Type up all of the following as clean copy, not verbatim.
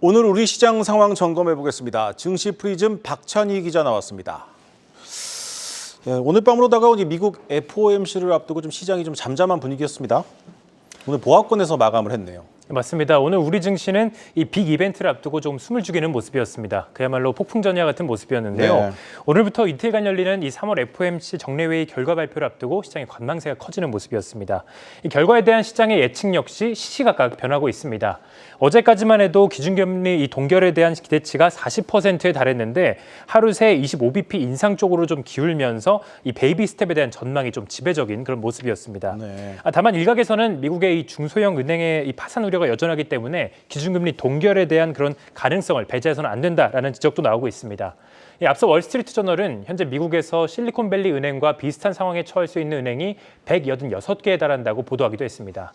오늘 우리 시장 상황 점검해 보겠습니다. 증시 프리즘 박찬희 기자 나왔습니다. 오늘 밤으로 다가온 미국 FOMC를 앞두고 시장이 잠잠한 분위기였습니다. 오늘 보합권에서 마감을 했네요. 맞습니다. 오늘 우리 증시는 이 빅 이벤트를 앞두고 좀 숨을 죽이는 모습이었습니다. 그야말로 폭풍전야 같은 모습이었는데요. 네. 오늘부터 이틀간 열리는 이 3월 FOMC 정례회의 결과 발표를 앞두고 시장의 관망세가 커지는 모습이었습니다. 이 결과에 대한 시장의 예측 역시 시시각각 변하고 있습니다. 어제까지만 해도 기준금리 이 동결에 대한 기대치가 40%에 달했는데 하루 새 25bp 인상 쪽으로 좀 기울면서 이 베이비 스텝에 대한 전망이 좀 지배적인 그런 모습이었습니다. 네. 다만 일각에서는 미국의 이 중소형 은행의 이 파산 우려가 여전하기 때문에 기준금리 동결에 대한 그런 가능성을 배제해서는 안 된다라는 지적도 나오고 있습니다. 앞서 월스트리트 저널은 현재 미국에서 실리콘밸리 은행과 비슷한 상황에 처할 수 있는 은행이 186개에 달한다고 보도하기도 했습니다.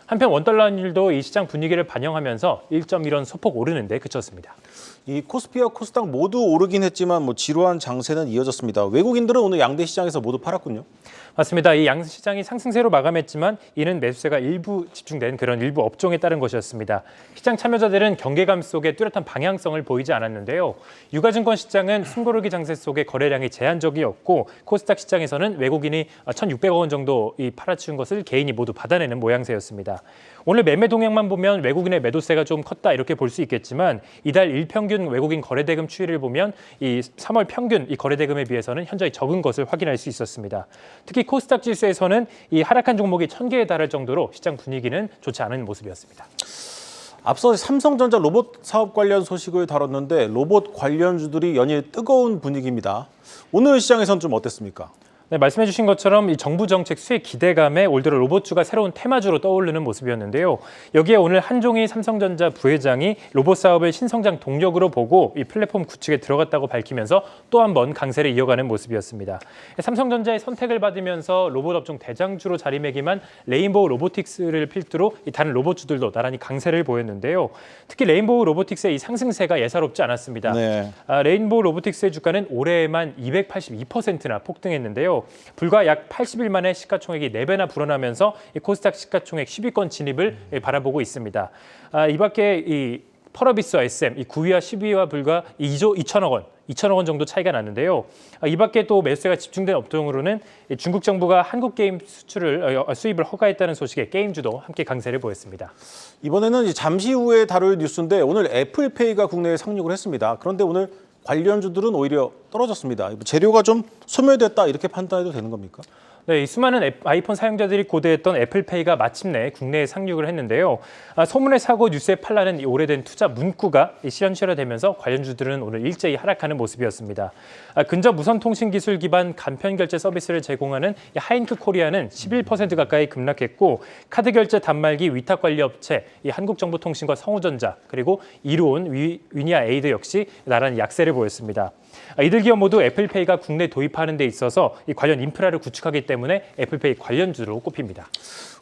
한편 원달러 환율도 이 시장 분위기를 반영하면서 1.1원 소폭 오르는 데 그쳤습니다. 이 코스피와 코스닥 모두 오르긴 했지만 지루한 장세는 이어졌습니다. 외국인들은 오늘 양대 시장에서 모두 팔았군요. 맞습니다. 이 양시장이 상승세로 마감했지만 이는 매수세가 일부 집중된 그런 일부 업종에 따른 것이었습니다. 시장 참여자들은 경계감 속에 뚜렷한 방향성을 보이지 않았는데요. 유가증권 시장은 숨고르기 장세 속에 거래량이 제한적이었고 코스닥 시장에서는 외국인이 1,600억 원 정도 팔아치운 것을 개인이 모두 받아내는 모양새였습니다. 오늘 매매 동향만 보면 외국인의 매도세가 좀 컸다 이렇게 볼 수 있겠지만 이달 일평균 외국인 거래대금 추이를 보면 이 3월 평균 이 거래대금에 비해서는 현저히 적은 것을 확인할 수 있었습니다. 특히 코스닥 지수에서는 이 하락한 종목이 1,000개에 달할 정도로 시장 분위기는 좋지 않은 모습이었습니다. 앞서 삼성전자 로봇 사업 관련 소식을 다뤘는데 로봇 관련주들이 연일 뜨거운 분위기입니다. 오늘 시장에선 좀 어땠습니까? 네, 말씀해 주신 것처럼 이 정부 정책 수혜 기대감에 올 들어 로봇주가 새로운 테마주로 떠오르는 모습이었는데요. 여기에 오늘 한종희 삼성전자 부회장이 로봇 사업을 신성장 동력으로 보고 이 플랫폼 구축에 들어갔다고 밝히면서 또 한 번 강세를 이어가는 모습이었습니다. 삼성전자의 선택을 받으면서 로봇 업종 대장주로 자리매김한 레인보우 로보틱스를 필두로 이 다른 로봇주들도 나란히 강세를 보였는데요. 특히 레인보우 로보틱스의 이 상승세가 예사롭지 않았습니다. 네. 레인보우 로보틱스의 주가는 올해에만 282%나 폭등했는데요. 불과 약 80일 만에 시가총액이 4배나 불어나면서 이 코스닥 시가총액 10위권 진입을 바라보고 있습니다. 이 밖에 이 펄어비스와 SM, 이 9위와 10위와 불과 2조 2천억 원 정도 차이가 났는데요. 이 밖에 또 매수세가 집중된 업종으로는 중국 정부가 한국 게임 수입을 허가했다는 소식에 게임주도 함께 강세를 보였습니다. 이번에는 잠시 후에 다룰 뉴스인데 오늘 애플페이가 국내에 상륙을 했습니다. 그런데 오늘 관련주들은 오히려 떨어졌습니다. 재료가 좀 소멸됐다 이렇게 판단해도 되는 겁니까? 네, 이 수많은 아이폰 사용자들이 고대했던 애플페이가 마침내 국내에 상륙을 했는데요. 소문에 사고 뉴스에 팔라는 이 오래된 투자 문구가 실현되면서 관련주들은 오늘 일제히 하락하는 모습이었습니다. 근접 무선통신 기술 기반 간편 결제 서비스를 제공하는 하잉크 코리아는 11% 가까이 급락했고 카드 결제 단말기 위탁 관리 업체 한국정보통신과 성우전자 그리고 이루온 위니아 에이드 역시 나란히 약세를 보였습니다. 이들 기업 모두 애플페이가 국내 도입하는 데 있어서 이 관련 인프라를 구축하기 때문에 애플페이 관련주로 꼽힙니다.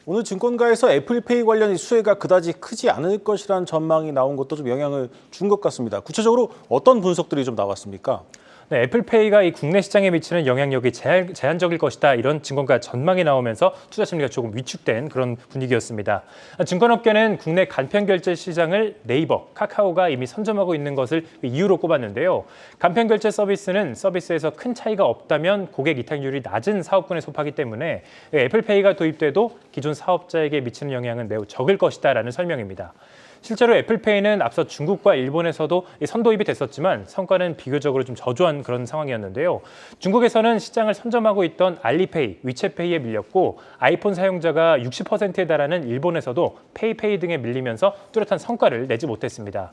오늘 증권가에서 애플페이 관련 수혜가 그다지 크지 않을 것이라는 전망이 나온 것도 좀 영향을 준 것 같습니다. 구체적으로 어떤 분석들이 좀 나왔습니까? 네, 애플페이가 이 국내 시장에 미치는 영향력이 제한적일 것이다 이런 증권가 전망이 나오면서 투자 심리가 조금 위축된 그런 분위기였습니다. 증권업계는 국내 간편 결제 시장을 네이버, 카카오가 이미 선점하고 있는 것을 이유로 꼽았는데요. 간편 결제 서비스는 서비스에서 큰 차이가 없다면 고객 이탈률이 낮은 사업군에 속하기 때문에 애플페이가 도입돼도 기존 사업자에게 미치는 영향은 매우 적을 것이다라는 설명입니다. 실제로 애플페이는 앞서 중국과 일본에서도 선도입이 됐었지만 성과는 비교적으로 좀 저조한 그런 상황이었는데요. 중국에서는 시장을 선점하고 있던 알리페이, 위챗페이에 밀렸고 아이폰 사용자가 60%에 달하는 일본에서도 페이페이 등에 밀리면서 뚜렷한 성과를 내지 못했습니다.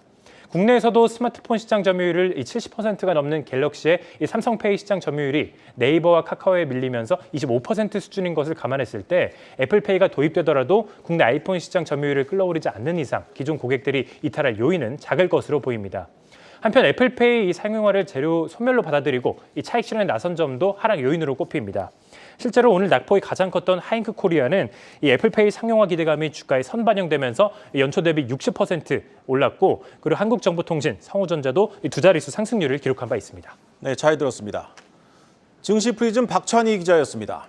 국내에서도 스마트폰 시장 점유율을 70%가 넘는 갤럭시의 삼성페이 시장 점유율이 네이버와 카카오에 밀리면서 25% 수준인 것을 감안했을 때 애플페이가 도입되더라도 국내 아이폰 시장 점유율을 끌어올리지 않는 이상 기존 고객들이 이탈할 요인은 작을 것으로 보입니다. 한편 애플페이 상용화를 재료 소멸로 받아들이고 이 차익 실현에 나선 점도 하락 요인으로 꼽힙니다. 실제로 오늘 낙폭이 가장 컸던 하잉크 코리아는 이 애플페이 상용화 기대감이 주가에 선반영되면서 연초 대비 60% 올랐고 그리고 한국정보통신, 성우전자도 두 자릿수 상승률을 기록한 바 있습니다. 네, 잘 들었습니다. 증시 프리즘 박찬희 기자였습니다.